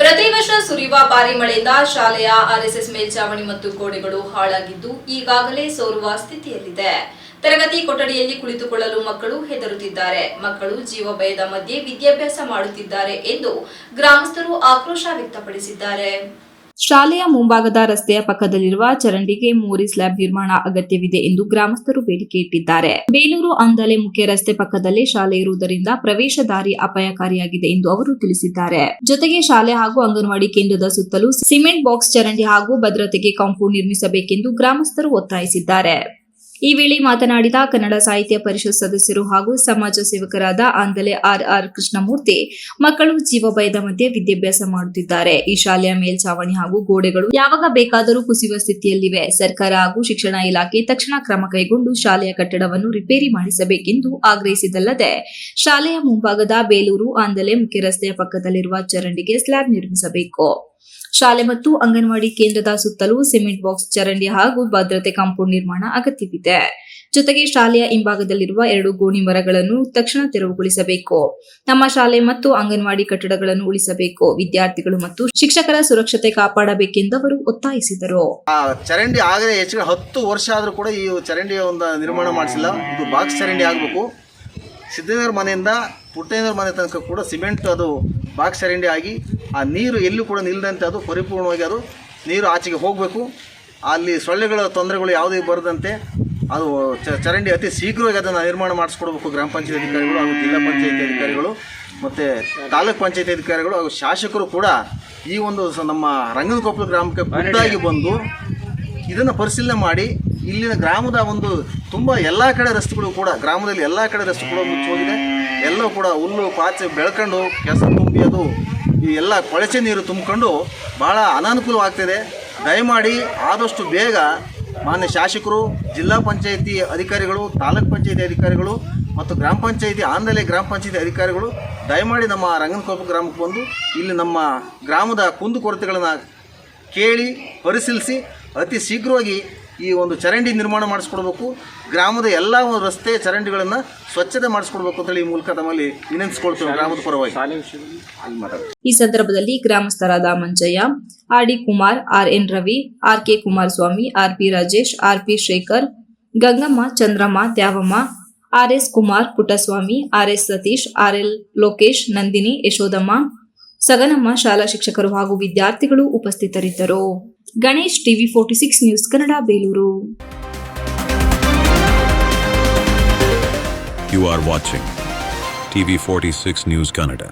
ಪ್ರತಿ ವರ್ಷ ಸುರಿಯುವ ಭಾರಿ ಮಳೆಯಿಂದ ಶಾಲೆಯ ಆರ್ಎಸ್ಎಸ್ ಮೇಲ್ಚಾವಣಿ ಮತ್ತು ಗೋಡೆಗಳು ಹಾಳಾಗಿದ್ದು ಈಗಾಗಲೇ ಸೋರುವ ಸ್ಥಿತಿಯಲ್ಲಿದೆ. ತರಗತಿ ಕೊಠಡಿಯಲ್ಲಿ ಕುಳಿತುಕೊಳ್ಳಲು ಮಕ್ಕಳು ಹೆದರುತ್ತಿದ್ದಾರೆ. ಮಕ್ಕಳು ಜೀವ ಭಯದ ಮಧ್ಯೆ ವಿದ್ಯಾಭ್ಯಾಸ ಮಾಡುತ್ತಿದ್ದಾರೆ ಎಂದು ಗ್ರಾಮಸ್ಥರು ಆಕ್ರೋಶ ವ್ಯಕ್ತಪಡಿಸಿದ್ದಾರೆ. ಶಾಲೆಯ ಮುಂಭಾಗದ ರಸ್ತೆಯ ಪಕ್ಕದಲ್ಲಿರುವ ಚರಂಡಿಗೆ ಮೋರಿ ಸ್ಲ್ಯಾಬ್ ನಿರ್ಮಾಣ ಅಗತ್ಯವಿದೆ ಎಂದು ಗ್ರಾಮಸ್ಥರು ಬೇಡಿಕೆ ಇಟ್ಟಿದ್ದಾರೆ. ಬೇಲೂರು ಅಂದಲೆ ಮುಖ್ಯ ರಸ್ತೆ ಪಕ್ಕದಲ್ಲೇ ಶಾಲೆ ಇರುವುದರಿಂದ ಪ್ರವೇಶ ದಾರಿ ಅಪಾಯಕಾರಿಯಾಗಿದೆ ಎಂದು ಅವರು ತಿಳಿಸಿದ್ದಾರೆ. ಜೊತೆಗೆ ಶಾಲೆ ಹಾಗೂ ಅಂಗನವಾಡಿ ಕೇಂದ್ರದ ಸುತ್ತಲೂ ಸಿಮೆಂಟ್ ಬಾಕ್ಸ್ ಚರಂಡಿ ಹಾಗೂ ಭದ್ರತೆಗೆ ಕಾಂಪೌಂಡ್ ನಿರ್ಮಿಸಬೇಕೆಂದು ಗ್ರಾಮಸ್ಥರು ಒತ್ತಾಯಿಸಿದ್ದಾರೆ. ಈ ವೇಳೆ ಮಾತನಾಡಿದ ಕನ್ನಡ ಸಾಹಿತ್ಯ ಪರಿಷತ್ ಸದಸ್ಯರು ಹಾಗೂ ಸಮಾಜ ಸೇವಕರಾದ ಅಂದಲೆ ಆರ್ ಕೃಷ್ಣಮೂರ್ತಿ, ಮಕ್ಕಳು ಜೀವ ಭಯದ ಮಧ್ಯೆ ವಿದ್ಯಾಭ್ಯಾಸ ಮಾಡುತ್ತಿದ್ದಾರೆ. ಈ ಶಾಲೆಯ ಮೇಲ್ಚಾವಣಿ ಹಾಗೂ ಗೋಡೆಗಳು ಯಾವಾಗ ಬೇಕಾದರೂ ಕುಸಿಯುವ ಸ್ಥಿತಿಯಲ್ಲಿವೆ. ಸರ್ಕಾರ ಹಾಗೂ ಶಿಕ್ಷಣ ಇಲಾಖೆ ತಕ್ಷಣ ಕ್ರಮ ಕೈಗೊಂಡು ಶಾಲೆಯ ಕಟ್ಟಡವನ್ನು ರಿಪೇರಿ ಮಾಡಿಸಬೇಕೆಂದು ಆಗ್ರಹಿಸಿದಲ್ಲದೆ ಶಾಲೆಯ ಮುಂಭಾಗದ ಬೇಲೂರು ಅಂದಲೆ ಮುಖ್ಯ ರಸ್ತೆಯ ಪಕ್ಕದಲ್ಲಿರುವ ಚರಂಡಿಗೆ ಸ್ಲ್ಯಾಬ್ ನಿರ್ಮಿಸಬೇಕು. ಶಾಲೆ ಮತ್ತು ಅಂಗನವಾಡಿ ಕೇಂದ್ರದ ಸುತ್ತಲೂ ಸಿಮೆಂಟ್ ಬಾಕ್ಸ್ ಚರಂಡಿ ಹಾಗೂ ಭದ್ರತೆ ಕಾಂಪೌಂಡ್ ನಿರ್ಮಾಣ ಅಗತ್ಯವಿದೆ. ಜೊತೆಗೆ ಶಾಲೆಯ ಹಿಂಭಾಗದಲ್ಲಿರುವ 2 ಗೋಣಿ ಮರಗಳನ್ನು ತಕ್ಷಣ ತೆರವುಗೊಳಿಸಬೇಕು. ನಮ್ಮ ಶಾಲೆ ಮತ್ತು ಅಂಗನವಾಡಿ ಕಟ್ಟಡಗಳನ್ನು ಉಳಿಸಬೇಕು. ವಿದ್ಯಾರ್ಥಿಗಳು ಮತ್ತು ಶಿಕ್ಷಕರ ಸುರಕ್ಷತೆ ಕಾಪಾಡಬೇಕೆಂದವರು ಒತ್ತಾಯಿಸಿದರು. ಚರಂಡಿ ಆಗಲೇ ಹೆಚ್ಚು 10 ವರ್ಷ ಆದರೂ ಕೂಡ ಈ ಚರಂಡಿಯ ಒಂದು ನಿರ್ಮಾಣ ಮಾಡಿಸಿಲ್ಲ. ಇದು ಬಾಕ್ಸ್ ಚರಂಡಿ ಆಗಬೇಕು. ಸಿದ್ದಯ್ಯನವರ ಮನೆಯಿಂದ ಪುಟ್ಟಯ್ಯನವರ ಮನೆ ತನಕ ಕೂಡ ಸಿಮೆಂಟ್ ಅದು ಬಾಕ್ಸ್ ಚರಂಡಿ ಆಗಿ ಆ ನೀರು ಎಲ್ಲೂ ಕೂಡ ನಿಲ್ಲದಂತೆ ಅದು ಪರಿಪೂರ್ಣವಾಗಿ ಅದು ನೀರು ಆಚೆಗೆ ಹೋಗಬೇಕು. ಅಲ್ಲಿ ಸೊಳ್ಳೆಗಳ ತೊಂದರೆಗಳು ಯಾವುದೇ ಬರದಂತೆ ಅದು ಚರಂಡಿ ಅತಿ ಶೀಘ್ರವಾಗಿ ಅದನ್ನು ನಿರ್ಮಾಣ ಮಾಡಿಸ್ಕೊಡ್ಬೇಕು. ಗ್ರಾಮ ಪಂಚಾಯತ್ ಅಧಿಕಾರಿಗಳು ಹಾಗೂ ಜಿಲ್ಲಾ ಪಂಚಾಯತಿ ಅಧಿಕಾರಿಗಳು ಮತ್ತು ತಾಲೂಕ್ ಪಂಚಾಯತಿ ಅಧಿಕಾರಿಗಳು ಹಾಗೂ ಶಾಸಕರು ಕೂಡ ಈ ಒಂದು ನಮ್ಮ ರಂಗನಕೊಪ್ಪಲು ಗ್ರಾಮಕ್ಕೆ ಖುದ್ದಾಗಿ ಬಂದು ಇದನ್ನು ಪರಿಶೀಲನೆ ಮಾಡಿ ಇಲ್ಲಿನ ಗ್ರಾಮದ ಒಂದು ತುಂಬ ಎಲ್ಲ ಕಡೆ ರಸ್ತೆಗಳು ಕೂಡ ಗ್ರಾಮದಲ್ಲಿ ಎಲ್ಲ ಕಡೆ ರಸ್ತೆಗಳು ಮುಚ್ಚಿ ಹೋಗಿದೆ. ಎಲ್ಲವೂ ಕೂಡ ಹುಲ್ಲು ಪಾಚೆ ಬೆಳ್ಕೊಂಡು ಕೆಸ ತುಂಬಿ ಅದು ಈ ಎಲ್ಲ ಕೊಳಚೆ ನೀರು ತುಂಬಿಕೊಂಡು ಭಾಳ ಅನಾನುಕೂಲವಾಗ್ತಿದೆ. ದಯಮಾಡಿ ಆದಷ್ಟು ಬೇಗ ಮಾನ್ಯ ಶಾಸಕರು, ಜಿಲ್ಲಾ ಪಂಚಾಯತಿ ಅಧಿಕಾರಿಗಳು, ತಾಲೂಕ್ ಪಂಚಾಯತಿ ಅಧಿಕಾರಿಗಳು ಮತ್ತು ಗ್ರಾಮ ಪಂಚಾಯತಿ ಆಂದಲೆ ಗ್ರಾಮ ಪಂಚಾಯತಿ ಅಧಿಕಾರಿಗಳು ದಯಮಾಡಿ ನಮ್ಮ ರಂಗನಕೊಪ್ಪಲು ಗ್ರಾಮಕ್ಕೆ ಬಂದು ಇಲ್ಲಿ ನಮ್ಮ ಗ್ರಾಮದ ಕುಂದುಕೊರತೆಗಳನ್ನು ಕೇಳಿ ಪರಿಶೀಲಿಸಿ ಅತಿ ಶೀಘ್ರವಾಗಿ ಈ ಒಂದು ಚರಂಡಿ ನಿರ್ಮಾಣ ಮಾಡಿಸ್ಕೊಡ್ಬೇಕು. ಗ್ರಾಮದ ಎಲ್ಲ ರಸ್ತೆ ಚರಂಡಿಗಳನ್ನು ಸ್ವಚ್ಛತೆ ಮಾಡಿಸ್ಕೊಡ್ಬೇಕು ಅಂತೇಳಿ ಈ ಮೂಲಕ ತಮ್ಮಲ್ಲಿ ವಿನಂತಿಸಿಕೊಳ್ತೇವೆ ಗ್ರಾಮದ ಪರವಾಗಿ. ಈ ಸಂದರ್ಭದಲ್ಲಿ ಗ್ರಾಮಸ್ಥರಾದ Manjayya, R D Kumar, RN Ravi, RK Kumaraswamy, RP Rajesh, RP Shekhar, Gangamma, Chandramma, Dyavamma, RS Kumar, Puttaswamy, RS Satish, RL Lokesh, Nandini, Yashodamma, Saganamma, ಶಾಲಾ ಶಿಕ್ಷಕರು ಹಾಗೂ ವಿದ್ಯಾರ್ಥಿಗಳು ಉಪಸ್ಥಿತರಿದ್ದರು. Ganesh, TV 46 news Kannada, Belur. You are watching TV 46 News Kannada.